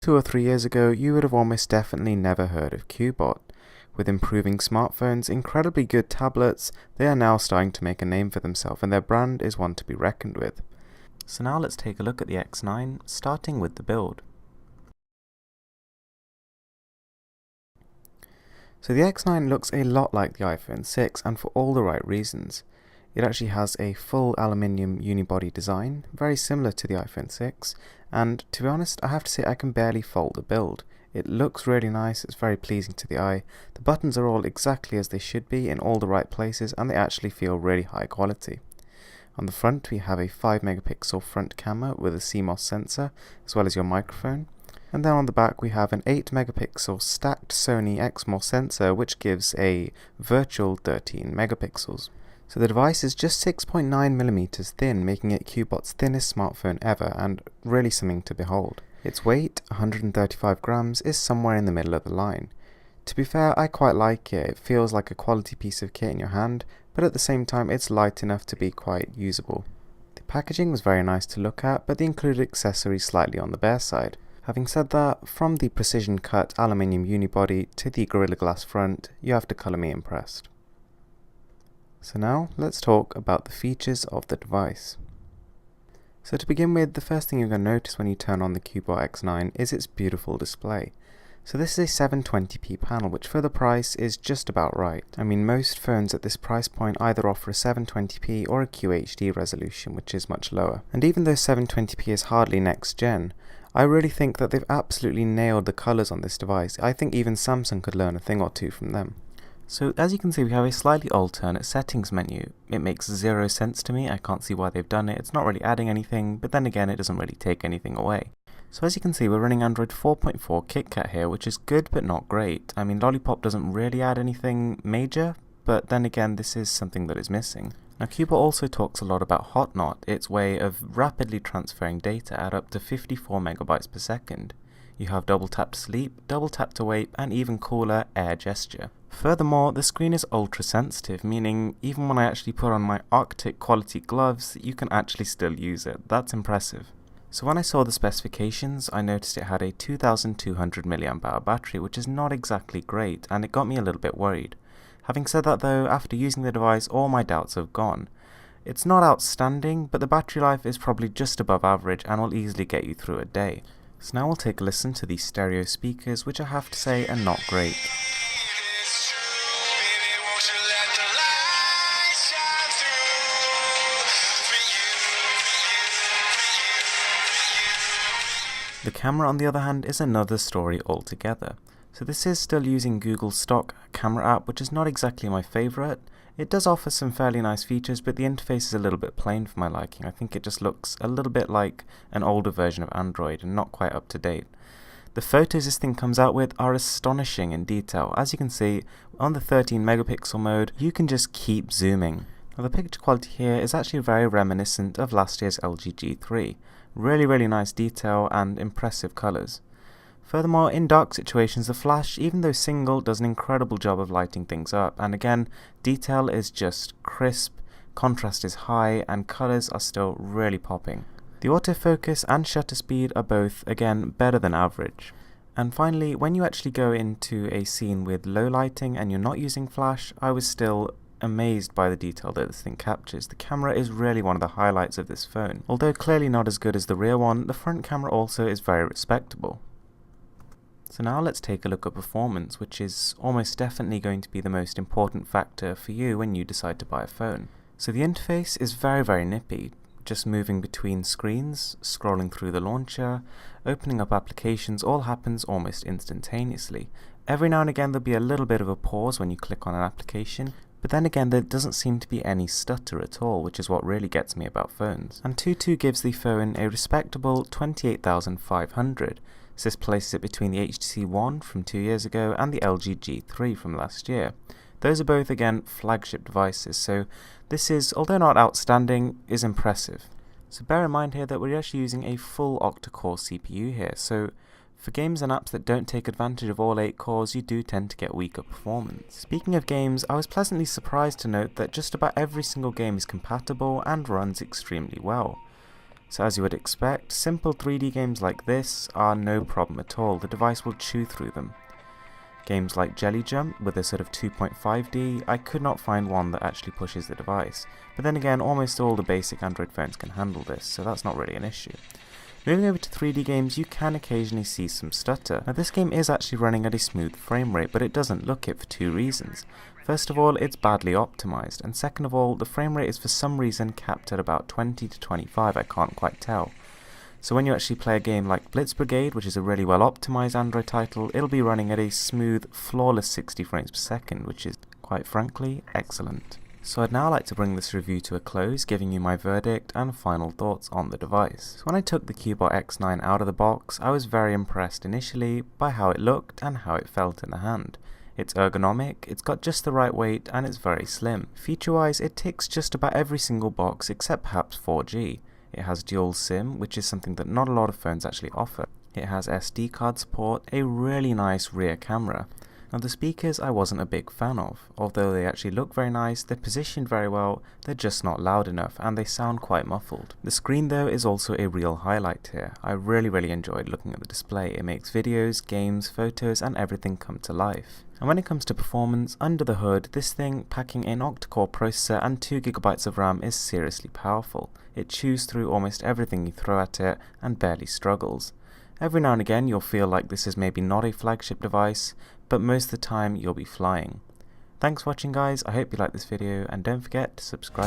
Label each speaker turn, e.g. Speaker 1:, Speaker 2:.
Speaker 1: 2 or 3 years ago, you would have almost definitely never heard of Cubot. With improving smartphones, incredibly good tablets, they are now starting to make a name for themselves, and their brand is one to be reckoned with. So now let's take a look at the X9, starting with the build. So the X9 looks a lot like the iPhone 6, and for all the right reasons. It actually has a full aluminium unibody design, very similar to the iPhone 6, and to be honest, I have to say I can barely fault the build. It looks really nice, it's very pleasing to the eye, the buttons are all exactly as they should be in all the right places, and they actually feel really high quality. On the front we have a 5 megapixel front camera with a CMOS sensor, as well as your microphone. And then on the back we have an 8 megapixel stacked Sony XMOS sensor, which gives a virtual 13 megapixels. So the device is just 6.9mm thin, making it Cubot's thinnest smartphone ever, and really something to behold. Its weight, 135 grams, is somewhere in the middle of the line. To be fair, I quite like it. It feels like a quality piece of kit in your hand, but at the same time it's light enough to be quite usable. The packaging was very nice to look at, but the included accessories slightly on the bare side. Having said that, from the precision cut aluminium unibody to the Gorilla Glass front, you have to colour me impressed. So now, let's talk about the features of the device. So to begin with, the first thing you're going to notice when you turn on the Cubot X9 is its beautiful display. So this is a 720p panel, which for the price is just about right. I mean, most phones at this price point either offer a 720p or a QHD resolution, which is much lower. And even though 720p is hardly next gen, I really think that they've absolutely nailed the colours on this device. I think even Samsung could learn a thing or two from them. So as you can see, we have a slightly alternate settings menu. It makes zero sense to me. I can't see why they've done it. It's not really adding anything, but then again, it doesn't really take anything away. So as you can see, we're running Android 4.4 KitKat here, which is good but not great. I mean, Lollipop doesn't really add anything major, but then again, this is something that is missing. Now, Cubot also talks a lot about Hotnot, its way of rapidly transferring data at up to 54 megabytes per second. You have double tap to sleep, double tap to wake, and even cooler air gesture. Furthermore, the screen is ultra sensitive, meaning even when I actually put on my Arctic quality gloves, you can actually still use it. That's impressive. So when I saw the specifications, I noticed it had a 2200 mAh battery, which is not exactly great, and it got me a little bit worried. Having said that though, after using the device, all my doubts have gone. It's not outstanding, but the battery life is probably just above average and will easily get you through a day. So now we'll take a listen to these stereo speakers, which I have to say are not great. The camera, on the other hand, is another story altogether. So this is still using Google's stock camera app, which is not exactly my favourite. It does offer some fairly nice features, but the interface is a little bit plain for my liking. I think it just looks a little bit like an older version of Android and not quite up to date. The photos this thing comes out with are astonishing in detail. As you can see, on the 13 megapixel mode, you can just keep zooming. Now the picture quality here is actually very reminiscent of last year's LG G3. Really nice detail and impressive colours. Furthermore, in dark situations, the flash, even though single, does an incredible job of lighting things up, and again, detail is just crisp, contrast is high, and colours are still really popping. The autofocus and shutter speed are both, again, better than average. And finally, when you actually go into a scene with low lighting and you're not using flash, I was still amazed by the detail that this thing captures. The camera is really one of the highlights of this phone. Although clearly not as good as the rear one, the front camera also is very respectable. So now let's take a look at performance, which is almost definitely going to be the most important factor for you when you decide to buy a phone. So the interface is very nippy, just moving between screens, scrolling through the launcher, opening up applications, all happens almost instantaneously. Every now and again there'll be a little bit of a pause when you click on an application, but then again there doesn't seem to be any stutter at all, which is what really gets me about phones. And Antutu gives the phone a respectable 28,500. So this places it between the HTC One from 2 years ago and the LG G3 from last year. Those are both, again, flagship devices, so this is, although not outstanding, is impressive. So bear in mind here that we're actually using a full octa-core CPU here, so for games and apps that don't take advantage of all 8 cores, you do tend to get weaker performance. Speaking of games, I was pleasantly surprised to note that just about every single game is compatible and runs extremely well. So as you would expect, simple 3D games like this are no problem at all, the device will chew through them. Games like Jelly Jump with a sort of 2.5D, I could not find one that actually pushes the device, but then again almost all the basic Android phones can handle this, so that's not really an issue. Moving over to 3D games, you can occasionally see some stutter. Now this game is actually running at a smooth frame rate, but it doesn't look it for two reasons. First of all, it's badly optimized, and second of all, the frame rate is for some reason capped at about 20 to 25, I can't quite tell. So when you actually play a game like Blitz Brigade, which is a really well optimized Android title, it'll be running at a smooth, flawless 60 frames per second, which is, quite frankly, excellent. So I'd now like to bring this review to a close, giving you my verdict and final thoughts on the device. So when I took the Cubot X9 out of the box, I was very impressed initially by how it looked and how it felt in the hand. It's ergonomic, it's got just the right weight, and it's very slim. Feature-wise, it ticks just about every single box except perhaps 4G. It has dual SIM, which is something that not a lot of phones actually offer. It has SD card support, a really nice rear camera. Now the speakers I wasn't a big fan of. Although they actually look very nice, they're positioned very well, they're just not loud enough and they sound quite muffled. The screen though is also a real highlight here. I really enjoyed looking at the display. It makes videos, games, photos and everything come to life. And when it comes to performance, under the hood, this thing packing an octa-core processor and 2GB of RAM is seriously powerful. It chews through almost everything you throw at it and barely struggles. Every now and again you'll feel like this is maybe not a flagship device, but most of the time you'll be flying. Thanks for watching guys, I hope you liked this video and don't forget to subscribe.